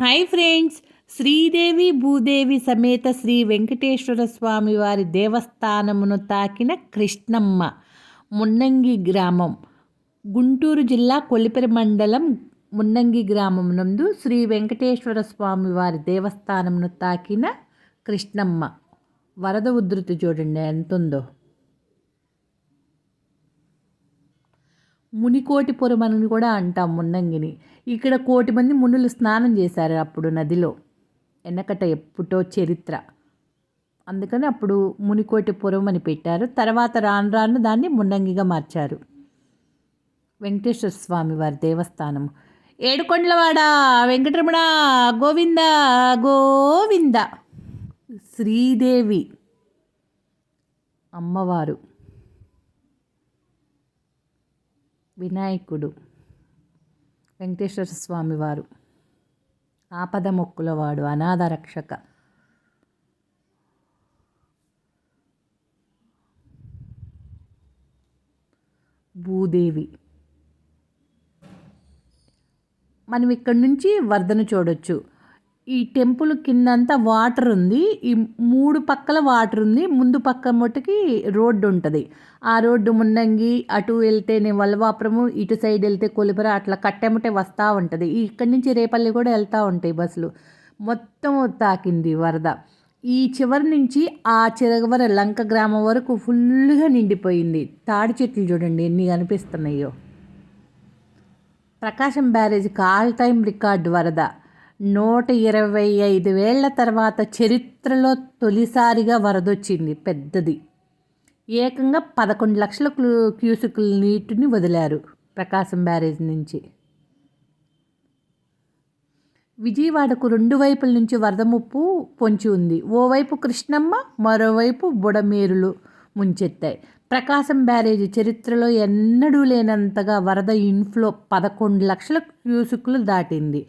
Hi friends, Sridevi Bhudevi సమేత శ్రీ వెంకటేశ్వర స్వామి వారి దేవస్థానమును తాకిన కృష్ణమ్మ. మున్నంగి గ్రామం, గుంటూరు జిల్లా కొల్లిపరి మండలం మున్నంగి గ్రామం నందు శ్రీ వెంకటేశ్వర స్వామి వారి దేవస్థానమును తాకిన కృష్ణమ్మ. వరద ఉధృతి చూడండి ఎంతుందో. మునికోటిపురం అని కూడా అంటాం మున్నంగిని. ఇక్కడ 1,000,000 మంది మునులు స్నానం చేశారు అప్పుడు నదిలో, వెనకట ఎప్పుటో చరిత్ర. అందుకని అప్పుడు మునికోటిపురం అని పెట్టారు. తర్వాత రాను రాను దాన్ని మున్నంగిగా మార్చారు. వెంకటేశ్వర స్వామి వారి దేవస్థానం. ఏడుకొండలవాడ వెంకటరమణ గోవింద గోవింద. శ్రీదేవి అమ్మవారు, వినాయకుడు, వెంకటేశ్వర స్వామివారు ఆపద మొక్కులవాడు, అనాథ రక్షక. భూదేవి. మనం ఇక్కడ నుంచి వరదను చూడొచ్చు. ఈ టెంపుల్ కిందంతా వాటర్ ఉంది. ఈ 3 పక్కల వాటర్ ఉంది. ముందు పక్క మట్టుకి రోడ్డు ఉంటుంది. ఆ రోడ్డు మున్నంగి, అటు వెళ్తేనే వల్వాపురము, ఇటు సైడ్ వెళ్తే కొలిపర, అట్లా కట్టెమటే వస్తూ ఉంటుంది. ఇక్కడి నుంచి రేపల్లి కూడా వెళ్తూ ఉంటాయి బస్సులు. మొత్తం తాకింది వరద. ఈ చివరి నుంచి ఆ చివరి లంక గ్రామం వరకు ఫుల్గా నిండిపోయింది. తాడి చెట్లు చూడండి ఎన్ని కనిపిస్తున్నాయో. ప్రకాశం బ్యారేజ్కి ఆల్ టైమ్ రికార్డు వరద. 125 ఏళ్ల తర్వాత చరిత్రలో తొలిసారిగా వరదొచ్చింది పెద్దది. ఏకంగా 11 లక్షల క్యూసెక్కుల నీటిని వదిలారు ప్రకాశం బ్యారేజ్ నుంచి. విజయవాడకు 2 వైపుల నుంచి వరద ముప్పు పొంచి ఉంది. ఓవైపు కృష్ణమ్మ, మరోవైపు బుడమేరులు ముంచెత్తాయి. ప్రకాశం బ్యారేజీ చరిత్రలో ఎన్నడూ లేనంతగా వరద ఇన్ఫ్లో 11 లక్షల క్యూసెక్కులు దాటింది.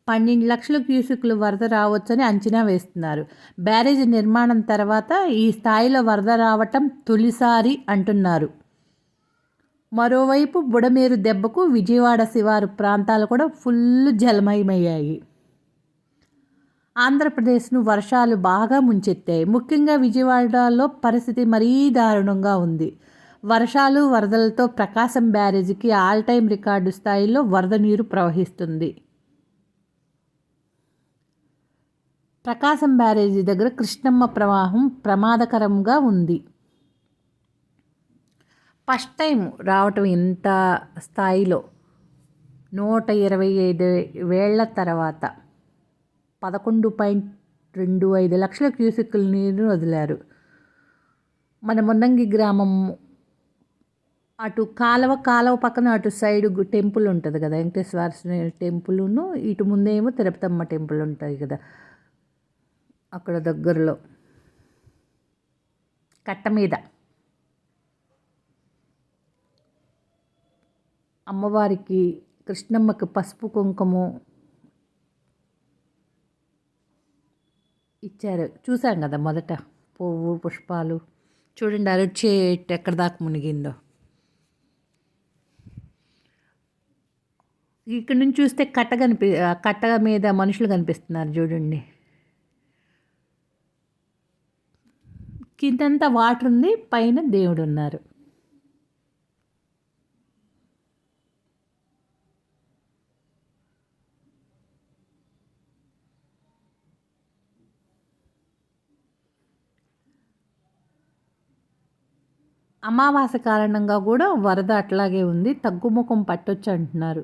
12 లక్షల క్యూసెక్కులు వరద రావచ్చని అంచనా వేస్తున్నారు. బ్యారేజీ నిర్మాణం తర్వాత ఈ స్థాయిలో వరద రావటం తొలిసారి అంటున్నారు. మరోవైపు బుడమేరు దెబ్బకు విజయవాడ శివారు ప్రాంతాలు కూడా ఫుల్ జలమయమయ్యాయి. ఆంధ్రప్రదేశ్ను వర్షాలు బాగా ముంచెత్తాయి. ముఖ్యంగా విజయవాడలో పరిస్థితి మరీ దారుణంగా ఉంది. వర్షాలు వరదలతో ప్రకాశం బ్యారేజీకి ఆల్ టైమ్ రికార్డు స్థాయిలో వరద నీరు ప్రవహిస్తుంది. ప్రకాశం బ్యారేజీ దగ్గర కృష్ణమ్మ ప్రవాహం ప్రమాదకరంగా ఉంది. ఫస్ట్ టైం రావటం ఇంత స్థాయిలో. 125 ఏళ్ల తర్వాత 11.25 లక్షల క్యూసెక్కుల నీరు వదిలారు. మన మున్నంగి గ్రామం అటు కాలువ పక్కన అటు సైడ్ టెంపుల్ ఉంటుంది కదా, వెంకటేశ్వర టెంపుల్ను, ఇటు ముందేమో తిరుపతమ్మ టెంపుల్ ఉంటుంది కదా, అక్కడ దగ్గరలో కట్ట మీద అమ్మవారికి కృష్ణమ్మకి పసుపు కుంకుమ ఇచ్చారు. చూసాం కదా మొదట పువ్వు పుష్పాలు. చూడండి అరటి చెట్టు ఎక్కడ దాకా మునిగిందో. ఇక్కడ నుంచి చూస్తే కట్ట మీద మనుషులు కనిపిస్తున్నారు చూడండి. కిందంతా వాటర్ ఉంది, పైన దేవుడు ఉన్నారు. అమావాస్య కారణంగా కూడా వరద అట్లాగే ఉంది. తగ్గుముఖం పట్టొచ్చు అంటున్నారు.